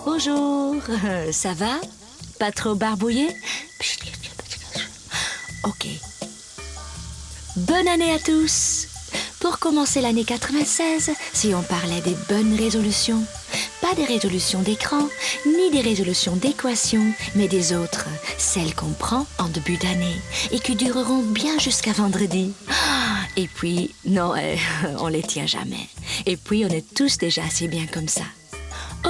Bonjour, ça va? Pas trop barbouillé? Ok. Bonne année à tous! Pour commencer l'année 96, si on parlait des bonnes résolutions, pas des résolutions d'écran, ni des résolutions d'équations, mais des autres, celles qu'on prend en début d'année et qui dureront bien jusqu'à vendredi. Et puis, non, on les tient jamais. Et puis, on est tous déjà assez bien comme ça.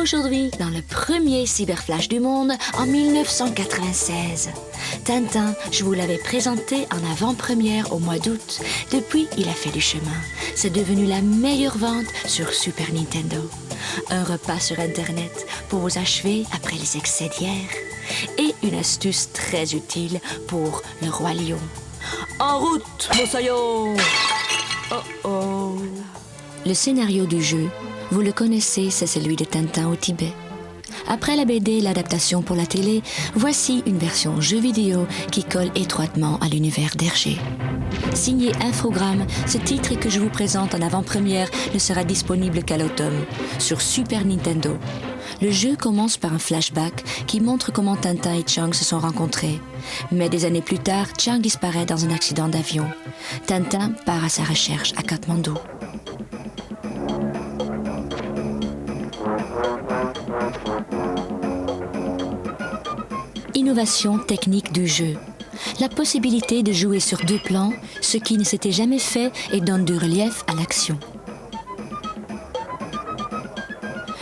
Aujourd'hui, dans le premier cyberflash du monde, en 1996. Tintin, je vous l'avais présenté en avant-première au mois d'août. Depuis, il a fait du chemin. C'est devenu la meilleure vente sur Super Nintendo. Un repas sur Internet pour vous achever après les excès d'hier. Et une astuce très utile pour le roi lion. En route, Mosaillon! Oh oh! Le scénario du jeu, vous le connaissez, c'est celui de Tintin au Tibet. Après la BD et l'adaptation pour la télé, voici une version jeu vidéo qui colle étroitement à l'univers d'Hergé. Signé Infogrames, ce titre que je vous présente en avant-première ne sera disponible qu'à l'automne, sur Super Nintendo. Le jeu commence par un flashback qui montre comment Tintin et Chang se sont rencontrés. Mais des années plus tard, Chang disparaît dans un accident d'avion. Tintin part à sa recherche à Katmandou. Innovation technique du jeu. La possibilité de jouer sur deux plans, ce qui ne s'était jamais fait et donne du relief à l'action.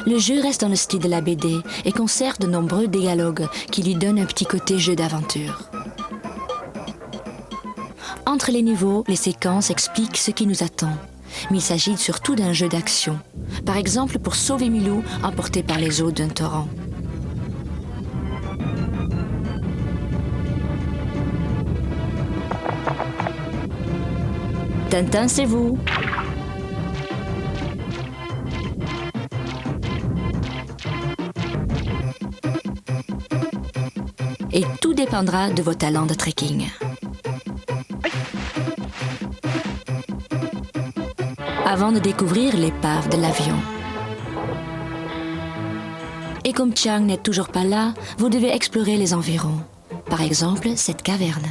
Le jeu reste dans le style de la BD et conserve de nombreux dialogues qui lui donnent un petit côté jeu d'aventure. Entre les niveaux, les séquences expliquent ce qui nous attend. Mais il s'agit surtout d'un jeu d'action. Par exemple pour sauver Milou, emporté par les eaux d'un torrent. Tintin, c'est vous. Et tout dépendra de vos talents de trekking. Avant de découvrir l'épave de l'avion. Et comme Chang n'est toujours pas là, vous devez explorer les environs. Par exemple, cette caverne.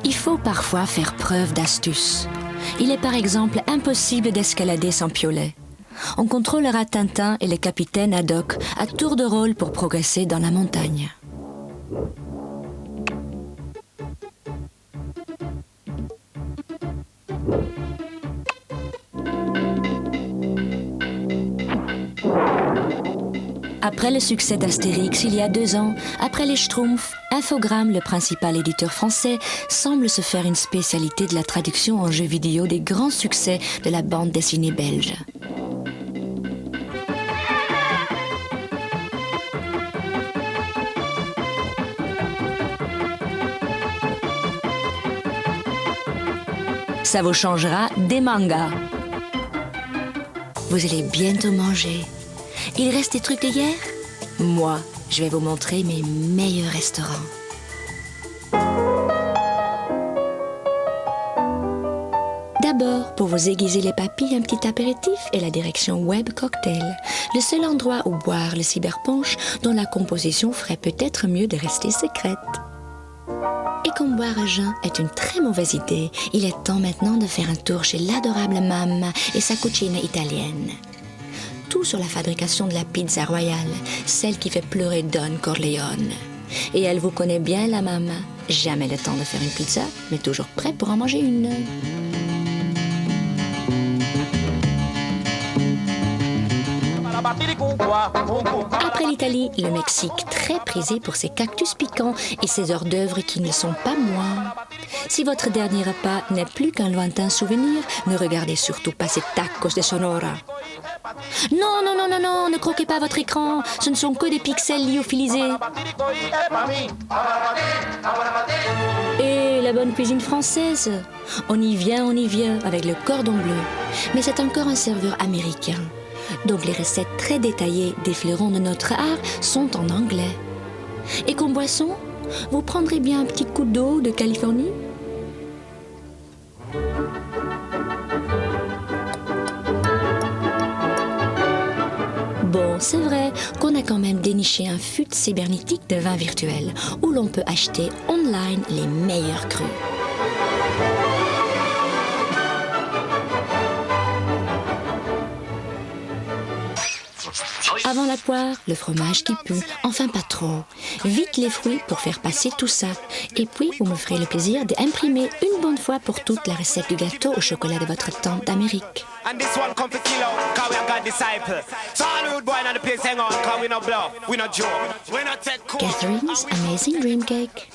Il faut parfois faire preuve d'astuce. Il est par exemple impossible d'escalader sans piolet. On contrôlera Tintin et le capitaine Haddock à tour de rôle pour progresser dans la montagne. Après le succès d'Astérix il y a 2 ans, après les Schtroumpfs, Infogrames, le principal éditeur français, semble se faire une spécialité de la traduction en jeux vidéo des grands succès de la bande dessinée belge. Ça vous changera des mangas. Vous allez bientôt manger. Il reste des trucs d'hier? Moi, je vais vous montrer mes meilleurs restaurants. D'abord, pour vous aiguiser les papilles, un petit apéritif et la direction Web Cocktail. Le seul endroit où boire le cyberpunch dont la composition ferait peut-être mieux de rester secrète. Et comme boire à jeun est une très mauvaise idée, il est temps maintenant de faire un tour chez l'adorable Mamma et sa cucina italienne. Tout sur la fabrication de la pizza royale, celle qui fait pleurer Don Corleone. Et elle vous connaît bien, la Mamma. Jamais le temps de faire une pizza, mais toujours prêt pour en manger une. Après l'Italie, le Mexique, très prisé pour ses cactus piquants et ses hors d'œuvre qui ne sont pas moins. Si votre dernier repas n'est plus qu'un lointain souvenir, ne regardez surtout pas ces tacos de Sonora. Non, non, non, non, non, ne croquez pas votre écran. Ce ne sont que des pixels lyophilisés. Et la bonne cuisine française. On y vient, avec le cordon bleu. Mais c'est encore un serveur américain. Donc les recettes très détaillées des fleurons de notre art sont en anglais. Et comme boisson, vous prendrez bien un petit coup d'eau de Californie? Bon, c'est vrai qu'on a quand même déniché un fût cybernétique de vin virtuel où l'on peut acheter online les meilleurs crus. Avant la poire, le fromage qui pue, enfin pas trop. Vite les fruits pour faire passer tout ça. Et puis, vous me ferez le plaisir d'imprimer une bonne fois pour toutes la recette du gâteau au chocolat de votre tante d'Amérique. Catherine's Amazing Dream Cake.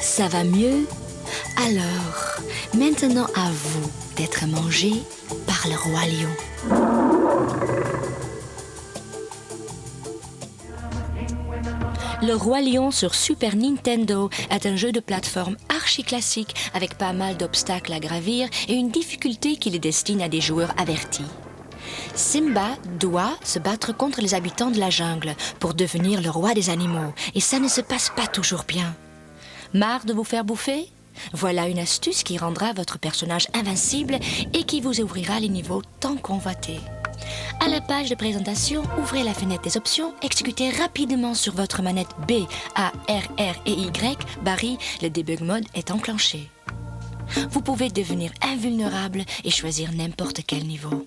Ça va mieux? Alors, maintenant à vous d'être mangé par le roi lion. Le Roi Lion sur Super Nintendo est un jeu de plateforme archi-classique avec pas mal d'obstacles à gravir et une difficulté qui le destine à des joueurs avertis. Simba doit se battre contre les habitants de la jungle pour devenir le roi des animaux et ça ne se passe pas toujours bien. Marre de vous faire bouffer? Voilà une astuce qui rendra votre personnage invincible et qui vous ouvrira les niveaux tant convoités. À la page de présentation, ouvrez la fenêtre des options, exécutez rapidement sur votre manette B, A, R, R et Y, Barry, le debug mode est enclenché. Vous pouvez devenir invulnérable et choisir n'importe quel niveau.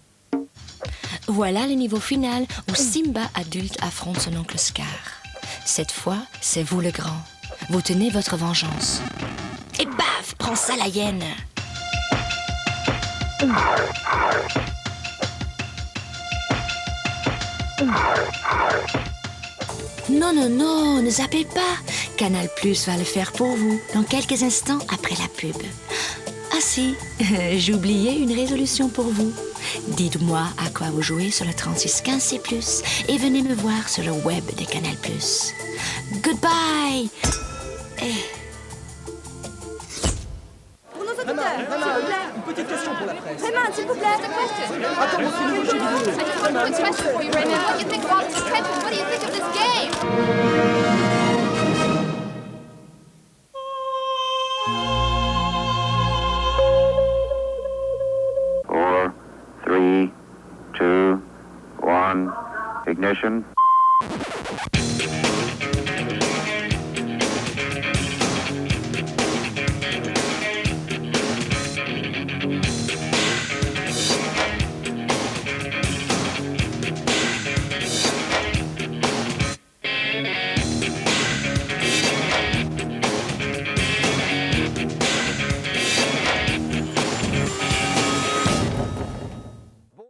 Voilà le niveau final où Simba adulte affronte son oncle Scar. Cette fois, c'est vous le grand. Vous tenez votre vengeance. Et baf, prends ça la hyène! Non, non, non, ne zappez pas. Canal+ va le faire pour vous dans quelques instants après la pub. Ah si, j'ai oublié une résolution pour vous. Dites-moi à quoi vous jouez sur le 3615C+, et venez me voir sur le web de Canal+. Goodbye. Une petite question pour la presse. Raymond, s'il vous plaît. Attends, mon film, j'ai vidéo. I just have a quick question for you, Raymond. What do you think of all this attention? What do you think of this game? 4, 3, 2, 1, ignition.